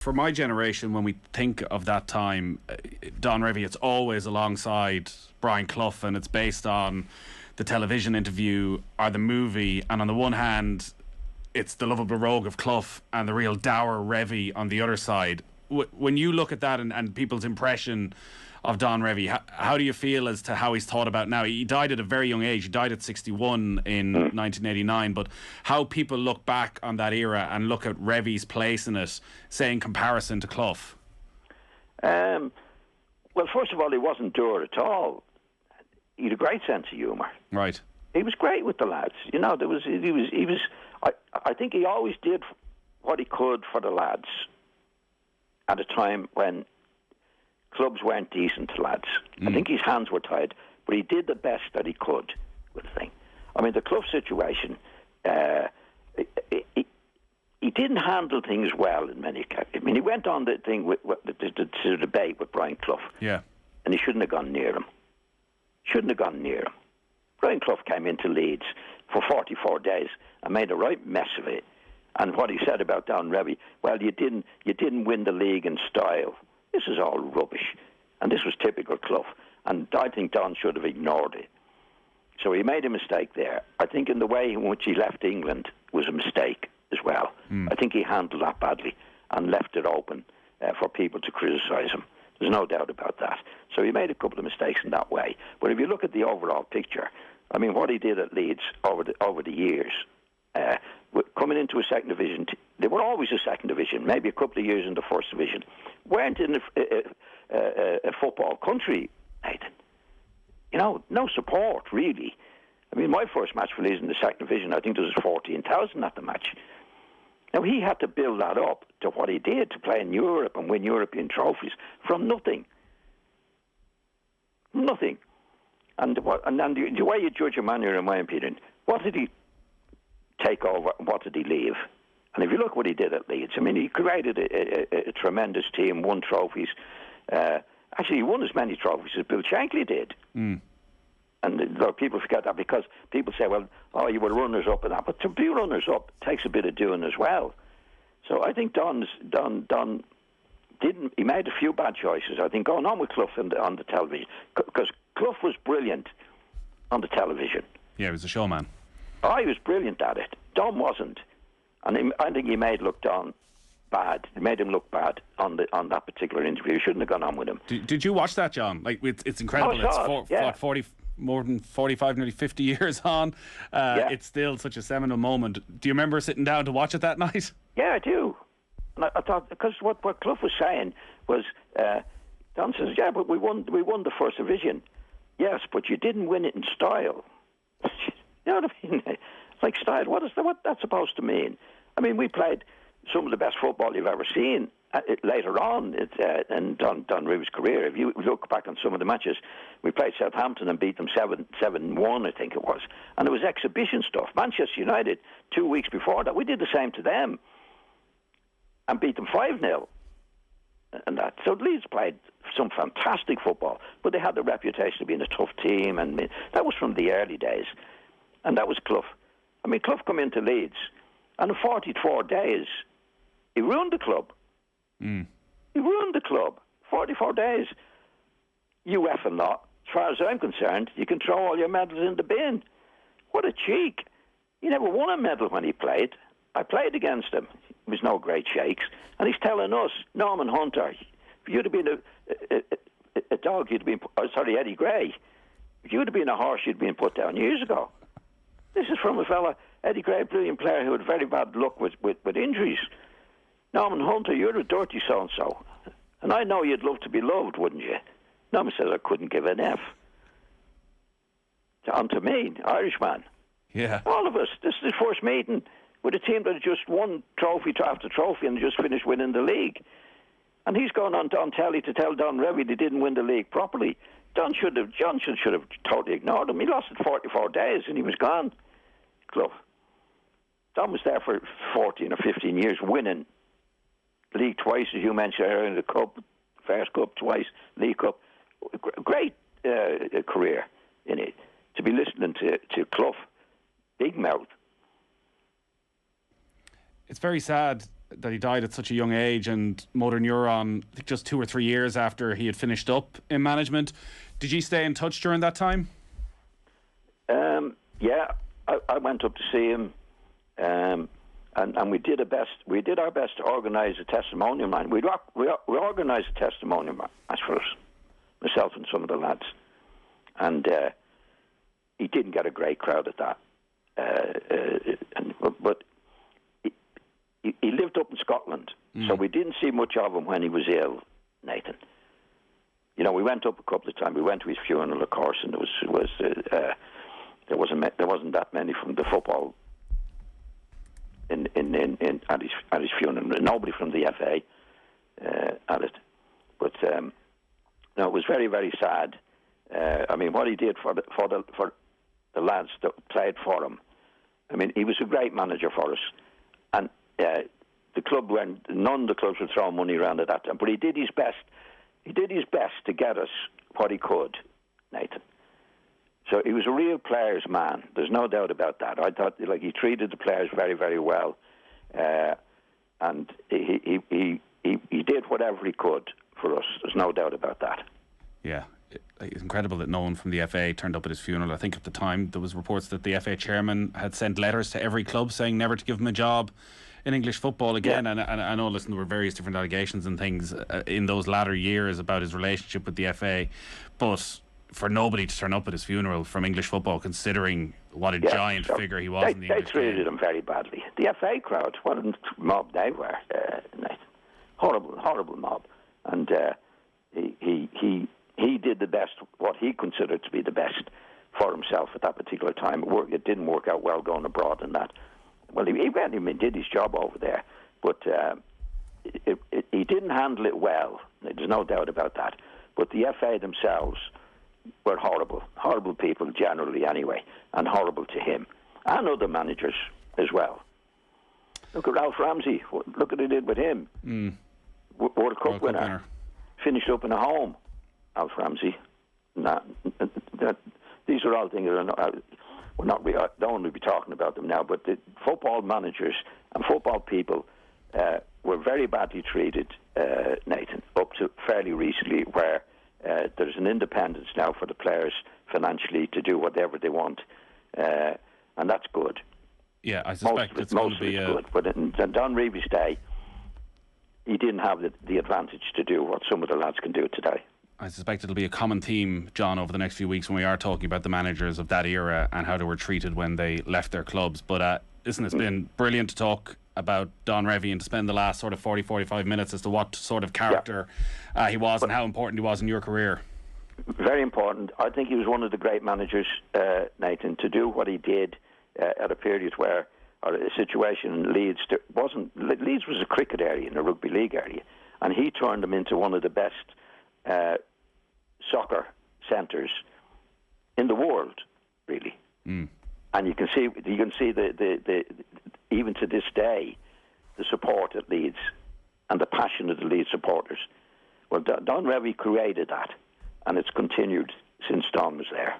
For my generation, when we think of that time, Don Revie, it's always alongside Brian Clough, and it's based on the television interview or the movie. And on the one hand, it's the lovable rogue of Clough and the real dour Revie on the other side. When you look at that and people's impression of Don Revie, how do you feel as to how he's thought about now? He died at a very young age. He died at 61 in 1989. But how people look back on that era and look at Revie's place in it, say in comparison to Clough? Well, first of all, he wasn't dour at all. He had a great sense of humour. Right. He was great with the lads. You know, he was. I think he always did what he could for the lads at a time when clubs weren't decent to lads. I think his hands were tied, but he did the best that he could with the thing. I mean, the Clough situation, he didn't handle things well in many cases. I mean, he went on the thing with the debate with Brian Clough. Yeah. And he shouldn't have gone near him. Brian Clough came into Leeds for 44 days and made a right mess of it. And what he said about Don Revie, well, you didn't win the league in style. This is all rubbish. And this was typical Clough. And I think Don should have ignored it. So he made a mistake there. I think in the way in which he left England was a mistake as well. I think he handled that badly and left it open for people to criticise him. There's no doubt about that. So he made a couple of mistakes in that way. But if you look at the overall picture, I mean, what he did at Leeds over the years, coming into a second division, they were always a second division, maybe a couple of years in the first division, weren't in a football country, Nathan. You know, no support, really. I mean, my first match for Leeds in the second division, I think there was 14,000 at the match. Now, he had to build that up to what he did, to play in Europe and win European trophies from nothing. Nothing. And then the way you judge a man, in my opinion, what did he take over and what did he leave? And if you look what he did at Leeds, I mean, he created a tremendous team, won trophies. Actually, he won as many trophies as Bill Shankly did. And a lot of people forget that because people say, well, you were runners-up and that. But to be runners-up takes a bit of doing as well. So I think Don didn't. He made a few bad choices. I think going on with Clough on the television, because Clough was brilliant on the television. Yeah, he was a showman. He was brilliant at it. Don wasn't, and I think he made Don bad. He made him look bad on that particular interview. He shouldn't have gone on with him. Did you watch that, John? Like, it's incredible. It's more than 45, nearly 50 years on. It's still such a seminal moment. Do you remember sitting down to watch it that night? Yeah, I do. And I thought, because what Clough was saying was, Don says, yeah, but we won the first division. Yes, but you didn't win it in style. You know what I mean? Like style, what that's supposed to mean? I mean, we played some of the best football you've ever seen later on in Don Revie's career. If you look back on some of the matches, we played Southampton and beat them 7-1, I think it was. And it was exhibition stuff. Manchester United, 2 weeks before that, we did the same to them and beat them 5-0. And that. So Leeds played some fantastic football, but they had the reputation of being a tough team, and that was from the early days. And that was Clough. I mean, Clough come into Leeds, and in 44 days, he ruined the club. He ruined the club. 44 days. You effing lot. As far as I'm concerned, you can throw all your medals in the bin. What a cheek. He never won a medal when he played. I played against him. He was no great shakes. And he's telling us, Norman Hunter, if you'd have been a dog, you'd have been... Eddie Gray. If you'd have been a horse, you'd been put down years ago. This is from a fella, Eddie Gray, brilliant player who had very bad luck with injuries. Norman Hunter, you're a dirty so-and-so. And I know you'd love to be loved, wouldn't you? Norman says I couldn't give an F. On to me, Irishman. Yeah. All of us. This is the first meeting with a team that had just won trophy after trophy and just finished winning the league. And he's going on telly to tell Don Revie they didn't win the league properly. John should have totally ignored him. He lost it 44 days and he was gone. Clough. Don was there for 14 or 15 years, winning league twice, as you mentioned earlier, the cup, first cup twice, league cup. Great career in it. To be listening to Clough, big mouth. It's very sad that he died at such a young age, and motor neuron, I think just 2 or 3 years after he had finished up in management. Did you stay in touch during that time? Yeah, I went up to see him, and we did our best to organise a testimonial match. We organised a testimonial match for us, myself and some of the lads, and he didn't get a great crowd at that. But he lived up in Scotland, so we didn't see much of him when he was ill, Nathan. You know, we went up a couple of times. We went to his funeral, of course, and there wasn't that many from the football at his funeral. Nobody from the FA at it. But no, it was very, very sad. I mean, what he did for the lads that played for him. I mean, he was a great manager for us, and the club none of the clubs would throw money around at that time. But he did his best. He did his best to get us what he could, Nathan. So he was a real players' man. There's no doubt about that. I thought he treated the players very, very well, and he did whatever he could for us. There's no doubt about that. Yeah. It's incredible that no one from the FA turned up at his funeral. I think at the time there was reports that the FA chairman had sent letters to every club saying never to give him a job in English football again. Yeah. And I know, listen, there were various different allegations and things in those latter years about his relationship with the FA, but for nobody to turn up at his funeral from English football, considering what a giant figure he was in the English game. They treated him very badly. The FA crowd, what a mob they were, horrible mob, and he did the best, what he considered to be the best for himself at that particular time. It didn't work out well going abroad and that. Well, he went and did his job over there, but he didn't handle it well. There's no doubt about that. But the FA themselves were horrible people generally anyway, and horrible to him, and other managers as well. Look at Ralph Ramsey. Look at what he did with him. World Cup winner. Finished up in a home. Alf Ramsey. These are all things that we don't want to be talking about them now, but the football managers and football people were very badly treated, Nathan, up to fairly recently, where there's an independence now for the players financially to do whatever they want, and that's good. Yeah, I suspect it's going to be good. But in Don Revie's day, he didn't have the advantage to do what some of the lads can do today. I suspect it'll be a common theme, John, over the next few weeks when we are talking about the managers of that era and how they were treated when they left their clubs. But listen, it's been brilliant to talk about Don Revie and to spend the last sort of 40-45 minutes as to what sort of character he was and how important he was in your career. Very important. I think he was one of the great managers, Nathan, to do what he did at a period where, or a situation in Leeds, Leeds was a cricket area and a rugby league area, and he turned them into one of the best soccer centres in the world, really. And you can see the even to this day, the support at Leeds and the passion of the Leeds supporters. Well, Don Revie created that, and it's continued since Don was there.